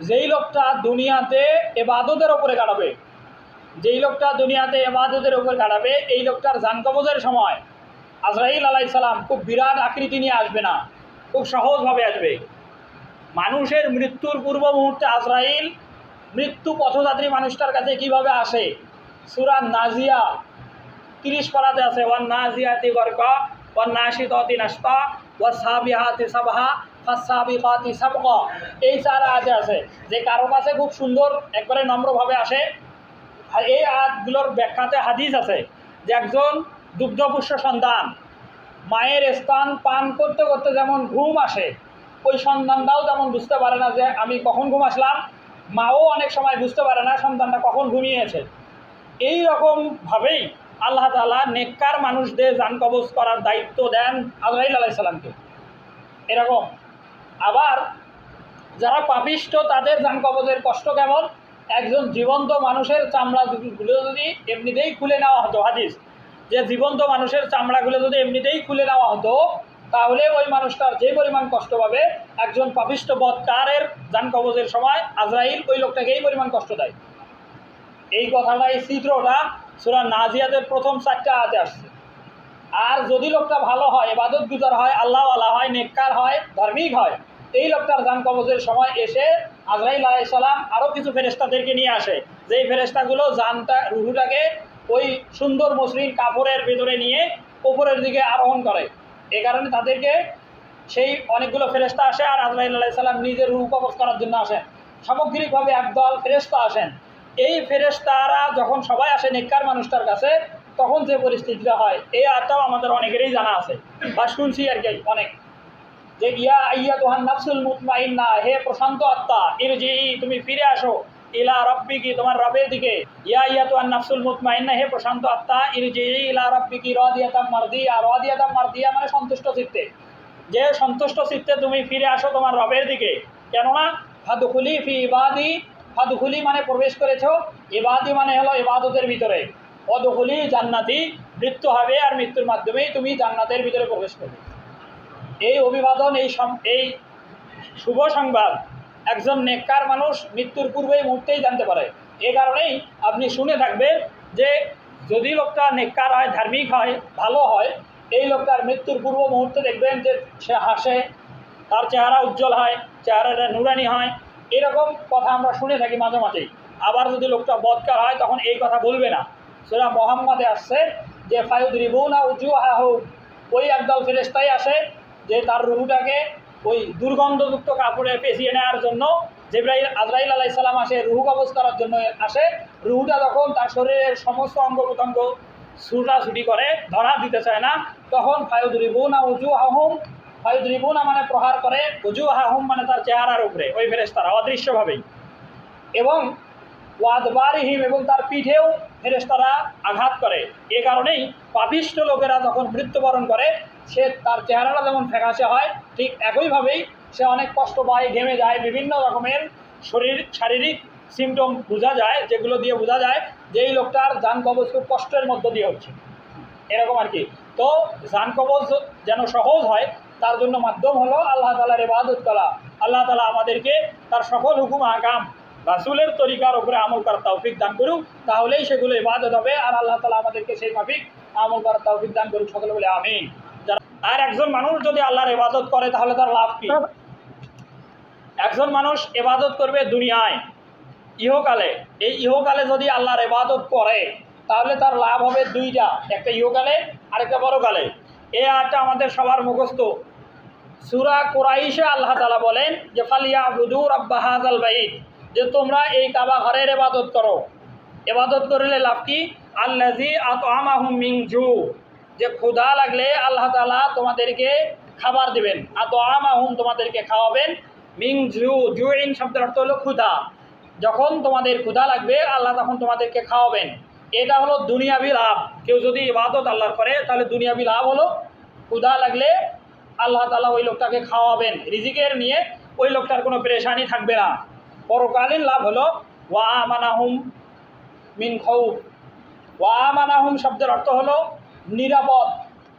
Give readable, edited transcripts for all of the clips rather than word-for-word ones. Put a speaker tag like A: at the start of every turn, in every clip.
A: যেই লোকটা দুনিয়াতে এবাদতের ওপরে কাটাবে, যেই লোকটা দুনিয়াতে এবাদতের ওপর কাটাবে, এই লোকটার জান কবজের সময় আজরাইল আলাইহিস সালাম খুব বিরাট আকৃতি নিয়ে আসবে না, খুব সহজভাবে আসবে। মানুষের মৃত্যুর পূর্ব মুহূর্তে আজরাইল মৃত্যু পথযাত্রী মানুষটার কাছে কিভাবে আসে, সূরা নাজিয়া 30 পারাতে আছে, ওয়ান নাজিয়াতি গরকা ওয়ান নাশিতাতি নাশতা ওয়াস সাবিহাতি সাবহা ফাসসাবিকাতি সাবকা, এই 4 আয়াতে আছে। যে কারো কাছে খুব সুন্দর একবারে নম্রভাবে আসে। আর এই আয়াতগুলোর ব্যাখ্যাতে হাদিস আছে যে একজন দুগ্ধপুষ্য সন্তান মায়ের স্তন পান করতে করতে যেমন ঘুম আসে, ওই সন্তানটাও তেমন বুঝতে পারে না যে আমি কখন ঘুম আসলাম, মাও অনেক সময় বুঝতে পারে না সন্তানটা কখন ঘুমিয়েছে। এই রকমভাবেই আল্লাহ তাআলা নেককার মানুষদের জান কবজ করার দায়িত্ব দেন আজরাইল আলাইহিস সালামকে। এরকম আবার যারা পাপিষ্ঠ তাদের জান কবজের কষ্ট কেমন, একজন জীবন্ত মানুষের চামড়াগুলো যদি এমনিতেই খুলে নেওয়া হতো, হাদিস যে জীবন্ত মানুষের চামড়াগুলো যদি এমনিতেই খুলে নেওয়া হতো তাহলে ওই মানুষটার যে পরিমাণ কষ্ট পাবে, একজন পাপিষ্ঠ বদকারের জান কবজের সময় আজরাইল ওই লোকটাকে এই পরিমাণ কষ্ট দেয়। এই কথাটা, এই চিত্রটা সূরা নাজিয়াতের প্রথম 4টা আয়াতে আসছে। আর যদি লোকটা ভালো হয়, ইবাদত গুজার হয়, আল্লাহওয়ালা হয়, নেককার হয়, ধার্মিক হয়, এই লোকটার জান কবজের সময় এসে আজরাইল আলাইহিস সালাম আরও কিছু ফেরেশতাদেরকে নিয়ে আসে, যেই ফেরেশতাগুলো জানটা রুহুটাকে ওই সুন্দর মসৃণ কাপড়ের ভেতরে নিয়ে উপরের দিকে আরোহণ করে। এই কারণে তাদেরকে সেই অনেকগুলো ফেরেশতা আসে আর আজরাইল আলাইহিস সালাম নিজের রুহ কবজ করার জন্য আসেন। সামগ্রিকভাবে একদল ফেরেশতা আসেন। এই ফেরেশতারা যখন সবাই আসে নেককার মানুষটার কাছে, তখন যে পরিস্থিতিটা হয় এই আয়াতটাও আমাদের অনেকেরই জানা আছে বা শুনছি আর কি অনেক, যে ইয়া আইয়াতুহান নাফসুল মুতমাইন্না, হে প্রশান্ত আত্মা, ইরজিই, তুমি ফিরে আসো, ইলা রাব্বিকি, তোমার রবের দিকে। ইয়া আইয়াতুহান নাফসুল মুতমাইন্না, হে প্রশান্ত আত্মা, ইরজিই ইলা রাব্বিকি রাদিয়াতাম মারদিয়া। রাদিয়াতাম মারদিয়া মানে সন্তুষ্ট চিত্তে, যে সন্তুষ্ট চিত্তে তুমি ফিরে আসো তোমার রবের দিকে। কেননা ফাদখুলি ফি ইবাদি, ফাদখুলি মানে প্রবেশ করেছো, ইবাদি মানে হলো ইবাদতের ভিতরে, অদখুলি জান্নাতি, মৃত্যু হবে আর মৃত্যুর মাধ্যমেই তুমি জান্নাতের ভিতরে প্রবেশ করবে। এই অভিবাদন, এই শুভ সংবাদ একজন নেককার মানুষ মৃত্যুর পূর্বেই মুহূর্তেই জানতে পারে। এই কারণেই আপনি শুনে থাকবেন যে যদি লোকটা নেককার হয়, ধার্মিক হয়, ভালো হয়, এই লোকটার মৃত্যুর পূর্ব মুহূর্তে দেখবেন যে সে হাসে, তার চেহারা উজ্জ্বল হয়, চেহারাটা নুরানি হয়। এরকম কথা আমরা শুনে থাকি মাঝে মাঝেই। আবার যদি লোকটা বদকার হয় তখন এই কথা বলবে না। সূরা মুহাম্মাদে আসছে যে ফায়ুদরিবুনা উজুহাহুম, ওই একদল ফেরেশতাই আসে যে তার রুহুটাকে ওই দুর্গন্ধযুক্ত কাপড়ে পেঁচিয়ে নেওয়ার জন্য আজরাইল আলাইহিস সালাম আসে, রুহু কবজ করার জন্য আসে। রুহুটা যখন তার শরীরের সমস্ত অঙ্গ প্রত্যঙ্গ ছুটাছুটি করে, ধরা দিতে চায় না, তখন ফায়ুদরিবুনা উজুহাহুম, ফায়ুদরিবুনা মানে প্রহার করে, উজুহাহুম মানে তার চেহারার উপরে ওই ফেরেশতারা অদৃশ্যভাবেই, এবং ওয়াদবারিহিম এবং তার পিঠেও ফেরেশতারা আঘাত করে। এ কারণেই পাপিষ্ঠ লোকেরা যখন মৃত্যুবরণ করে সে তার চেহারাটা যেমন ফ্যাকাশে হয়, ঠিক একইভাবেই সে অনেক কষ্ট পায়, ঘেমে যায়, বিভিন্ন রকমের শারীরিক সিমটম বোঝা যায়, যেগুলো দিয়ে বোঝা যায় যে এই লোকটার জান কবজ খুব কষ্টের মধ্য দিয়ে হচ্ছে, এরকম আর কি। তো জান কবজ যেন সহজ হয় তার জন্য মাধ্যম হলো আল্লাহ তাআলার ইবাদত করা। আল্লাহ তাআলা আমাদেরকে তার সকল হুকুম আহকাম রাসূলের তরিকার উপরে আমল করার তৌফিক দান করুক, তাহলেই সেগুলো ইবাদত হবে। আর আল্লাহ তাআলা আমাদেরকে সেই মাফিক আমল করার তৌফিক দান করুক, সকলে বলে আমিন। আর একজন মানুষ যদি আল্লাহর ইবাদত করে তাহলে তার লাভ কি? একজন মানুষ ইবাদত করবে দুনিয়ায়, ইহকালে। এই ইহকালে যদি আল্লাহর ইবাদত করে তাহলে তার লাভ হবে দুইটা, একটা ইহকালে আর একটা পরকালে। এই আয়াতটা আমাদের সবার মুখস্থ। সূরা কুরাইশে আল্লাহ তাআলা বলেন যে ফালিয়াবুদু রাব্বা হাযাল বাইত, যে তোমরা এই কাবা ঘরের ইবাদত করো। ইবাদত করলে লাভ কি? আল্লাযী আত'আমাহুম মিন জু, যে ক্ষুধা লাগলে আল্লাহ তাআলা তোমাদেরকে খাবার দিবেন। আত'আমাহুম তোমাদেরকে খাওয়াবেন, মিন জু, জুইন শব্দের অর্থ হলো ক্ষুধা। যখন তোমাদের ক্ষুধা লাগবে আল্লাহ তখন তোমাদেরকে খাওয়াবেন। এটা হলো দুনিয়াবি লাভ। কেউ যদি ইবাদত আল্লাহর করে তাহলে দুনিয়াবি লাভ হলো ক্ষুধা লাগলে আল্লাহ তাআলা ওই লোকটাকে খাওয়াবেন, রিজিকের নিয়ে ওই লোকটার কোনো পেরেশানি থাকবে না। পরকালীন লাভ হলো ওয়া আমানাহুম মিন খাউফ। ওয়া আমানাহুম শব্দের অর্থ হলো নিরাপদ।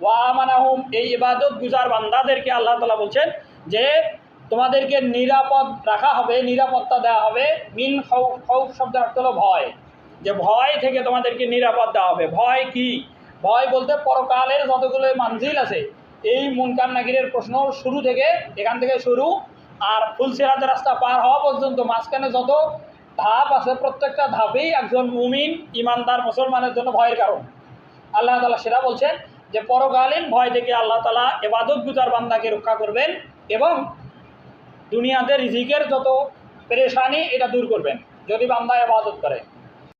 A: ওয়া আমানাহুম, এই ইবাদত গুজার বান্দাদেরকে আল্লাহ তাআলা বলছেন যে তোমাদেরকে নিরাপদ রাখা হবে, নিরাপত্তা দেওয়া হবে। মিন খৌফ, খৌফ শব্দের অর্থ হলো ভয়, যে ভয় থেকে তোমাদেরকে নিরাপদ দেওয়া হবে। ভয় কি? ভয় বলতে পরকালের যতগুলো মানজিল আছে, এই মুনকার নাকিরের প্রশ্ন শুরু থেকে, এখান থেকে শুরু, আর ফুলসিরাতের রাস্তা পার হওয়া পর্যন্ত মাঝখানে যত ধাপ আছে, প্রত্যেকটা ধাপেই একজন মুমিন ইমানদার মুসলমানের জন্য ভয়ের কারণ। আল্লাহ তাআলা সেটা বলছেন যে পরকালীন ভয় থেকে আল্লাহ তাআলা ইবাদত গুজার বান্দাকে রক্ষা করবেন এবং দুনিয়াতে রিজিকের যত পেরেশানি এটা দূর করবেন যদি বান্দা ইবাদত করে।